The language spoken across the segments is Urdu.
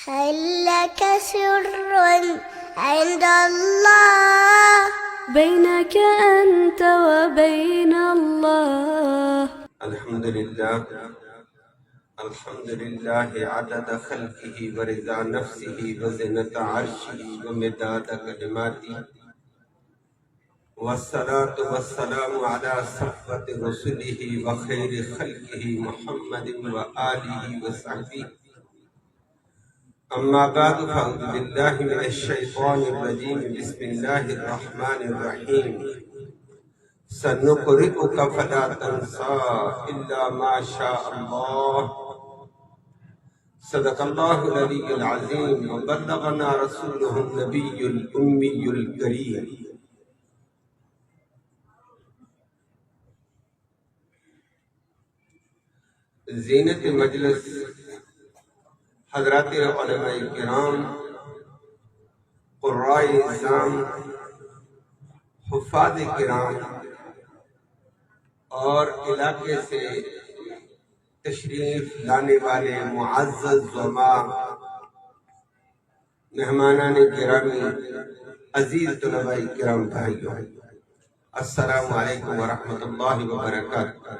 هل لك سر عند الله بينك أنت وبين الله. الحمد لله عدد خلقه ورضا نفسه وزنة عرشه ومداد كلماته، والصلاة والسلام على صفوة رسله وخير خلقه محمد وآله وصحبه. أما بعد فأعوذ بالله من الشيطان الرجيم. بسم الله الرحمن الرحيم. سنقرئك فلا تنسى إلا ما شاء الله. صدق الله العلي العظيم وبلغنا رسوله النبي الأمي الكريم. زینت مجلس حضرات علماء کرام، قراء اعظام، حفاظ کرام اور علاقے سے تشریف لانے والے معزز علماء، مہمانان گرامی، عزیز طلباء کرام بھائیوں، السلام علیکم ورحمۃ اللہ وبرکاتہ۔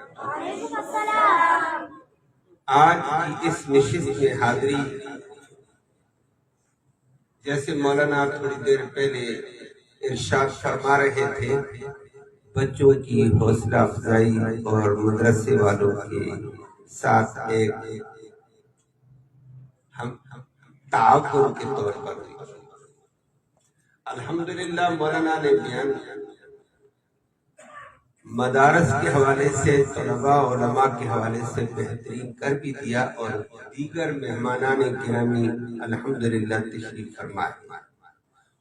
آج کی اس نشست میں حاضری، جیسے مولانا تھوڑی دیر پہلے ارشاد فرما رہے تھے، بچوں کی حوصلہ افزائی اور مدرسے والوں کے ساتھ ایک ہم تعاون کے طور پر الحمدللہ مولانا نے بیان مدارس کے حوالے سے، طلباء علماء کے حوالے سے بہترین کر بھی دیا، اور دیگر مہمانان گرامی الحمدللہ تشریف فرمائے،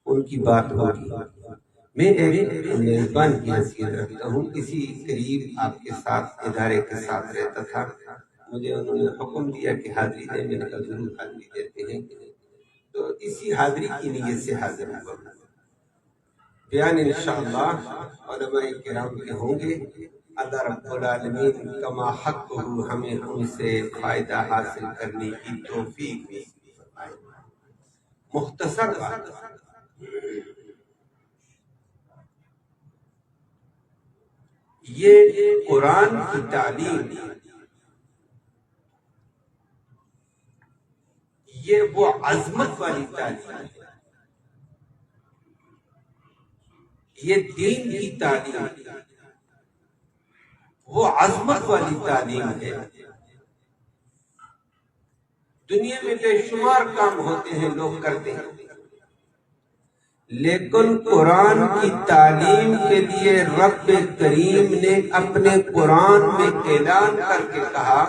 ان کی بات ہوگی۔ میں ایک میزبان کی حیثیت رکھتا ہوں، اسی قریب آپ کے ساتھ ادارے کے ساتھ رہتا تھا، مجھے انہوں نے حکم دیا کہ حاضری دیں، میں نے کہا ضرور حاضری دیتے ہیں، تو اسی حاضری کی نیت سے حاضر ہوا۔ بیان انشاءاللہ علماء کرام کے ہوں گے۔ اللہ رب العالمین کما حق ہو ہمیں ان سے فائدہ حاصل کرنے کی توفیق بھی فرمائے۔ مختصر بات، یہ قرآن کی تعلیم، یہ وہ عظمت والی تعلیم ہے، یہ دین کی تعلیم، وہ عظمت والی تعلیم ہے۔ دنیا میں بے شمار کام ہوتے ہیں، لوگ کرتے ہیں، لیکن قرآن کی تعلیم کے لیے رب کریم نے اپنے قرآن میں اعلان کر کے کہا،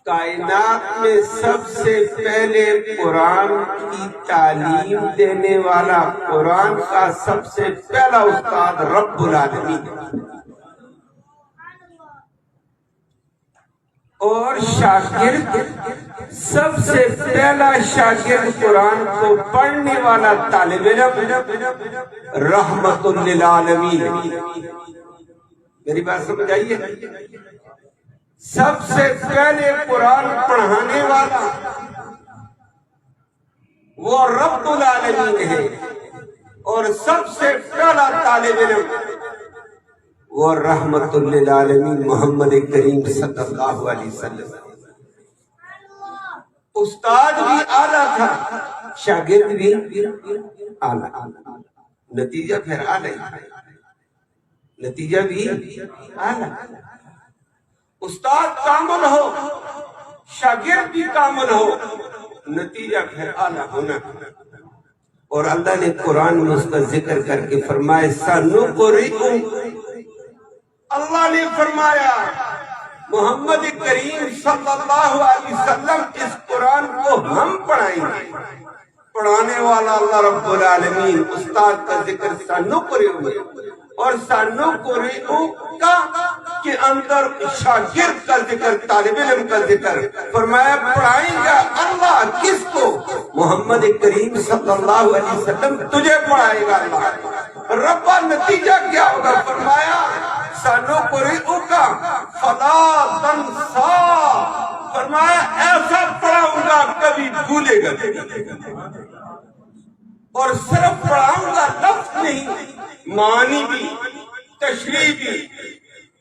کائنات میں سب سے پہلے قرآن کی تعلیم دینے والا، قرآن کا سب سے پہلا استاد رب العالمین ہے، اور شاگرد سب سے پہلا شاگرد قرآن کو پڑھنے والا طالب علم رحمت للعالمین ہے۔ میری بات سمجھ آئیے؟ سب سے پہلے قرآن پڑھانے والا وہ رب العالمین ہے، اور سب سے پہلا طالب علم وہ رحمت للعالمین محمد کریم صلی اللہ علیہ وسلم۔ استاد بھی اعلیٰ تھا، شاگرد بھی اعلیٰ، نتیجہ پھر اعلیٰ، نتیجہ بھی اعلیٰ۔ استاد کامل ہو، شاگرد بھی کامل ہو، نتیجہ پھر اعلیٰ ہونا۔ اور اللہ نے قرآن میں اس کا ذکر کر کے فرمایا، سنقرئکم، اللہ نے فرمایا محمد کریم صلی اللہ علیہ وسلم اس قرآن کو ہم پڑھائیں گے۔ پڑھانے والا اللہ رب العالمین، استاد کا ذکر سنقرئکم، اور سنقرئک کے اندر شاگرد کا ذکر، طالب علم کا ذکر، فرمایا پڑھائیں گا اللہ کس کو؟ محمد کریم صلی اللہ علیہ وسلم تجھے پڑھائے گا اللہ۔ ربا نتیجہ کیا ہوگا؟ فرمایا سنقرئک فلا تنسا، فرمایا ایسا پڑھاؤں گا کبھی بھولے گا اور صرف پڑھاؤں گا لفظ نہیں، معنی بھی، تشریح بھی،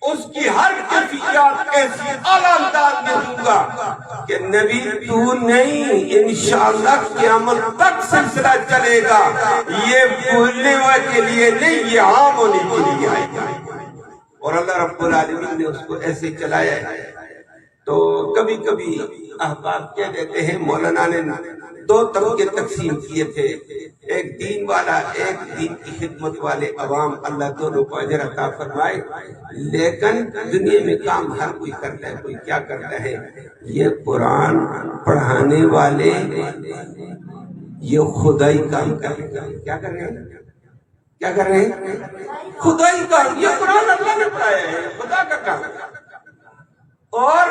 اس کی ہر کیفیات ایسی اعلیٰ انداز میں دوں گا کہ نبی تو نہیں، انشاءاللہ قیامت تک سلسلہ چلے گا، یہ بھولنے کے لیے نہیں، یہ عام ہونے کے لیے آئے گا۔ اور اللہ رب العالمین نے اس کو ایسے چلایا ہے۔ تو کبھی کبھی احباب کہہ دیتے ہیں مولانا نے دو طبقے تقسیم کیے تھے، ایک دین والا، ایک دین کی خدمت والے عوام، اللہ دونوں کو اجر عطا فرمائے۔ لیکن دنیا میں کام ہر کوئی کرتا ہے، کوئی کیا کرتا ہے، یہ قرآن پڑھانے والے یہ خدائی کام کر رہے ہیں۔ کیا کر رہے ہیں؟ کیا کر رہے ہیں؟ خدائی کام۔ یہ قرآن اللہ نے پڑھایا ہے، خدا کا کام ہے۔ اور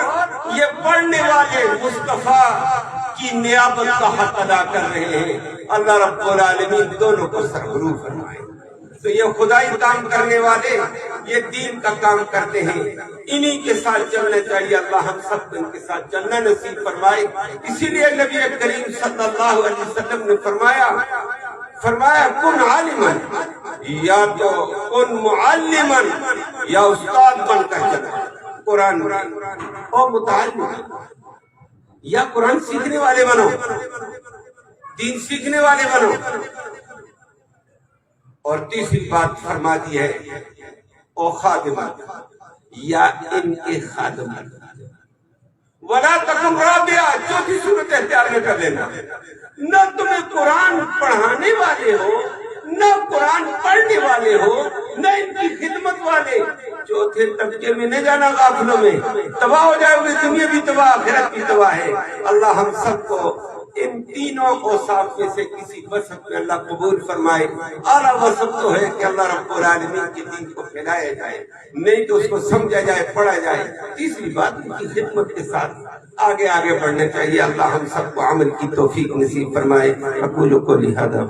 یہ پڑھنے والے مصطفیٰ کی نیابت کا حق ادا کر رہے ہیں۔ اللہ رب العالمین دونوں کو سربراہ فرمائے۔ تو یہ خدائی کام کرنے والے یہ دین کا کام کرتے ہیں، انہی کے ساتھ چلنا چاہیے۔ اللہ ہم سب کو ان کے ساتھ چلنا نصیب فرمائے۔ اسی لیے نبی کریم صلی اللہ علیہ وسلم نے فرمایا کن عالمن، یا تو کن معلمن، یا استاد بن کر چلا قرآن اور متعلم، یا قرآن سیکھنے والے بنو، دین سیکھنے والے بنو۔ اور تیسری بات فرما دی ہے او خادم، یا ان کے خادم۔ ولا تکن رابعہ، چوتھی صورت اختیار میں کر لینا، نہ تمہیں قرآن پڑھانے والے ہو، نہ قرآن پڑھنے والے ہو، نہ ان کی خدمت والے، چوتھے طبقے میں نہ جانا، غافلوں میں تباہ ہو جائے گے، دنیا بھی تباہ، آخرت بھی تباہ ہے۔ اللہ ہم سب کو ان تینوں اوصاف میں سے کسی وصف میں اللہ قبول فرمائے۔ اعلیٰ وصف تو ہے کہ اللہ رب العالمین کے دین کو پھیلایا جائے، نہیں تو اس کو سمجھا جائے، پڑھا جائے۔ تیسری بات ان کی خدمت کے ساتھ آگے بڑھنا چاہیے۔ اللہ ہم سب کو عمل کی توفیق نصیب فرمائے۔ اقول قولی ھذا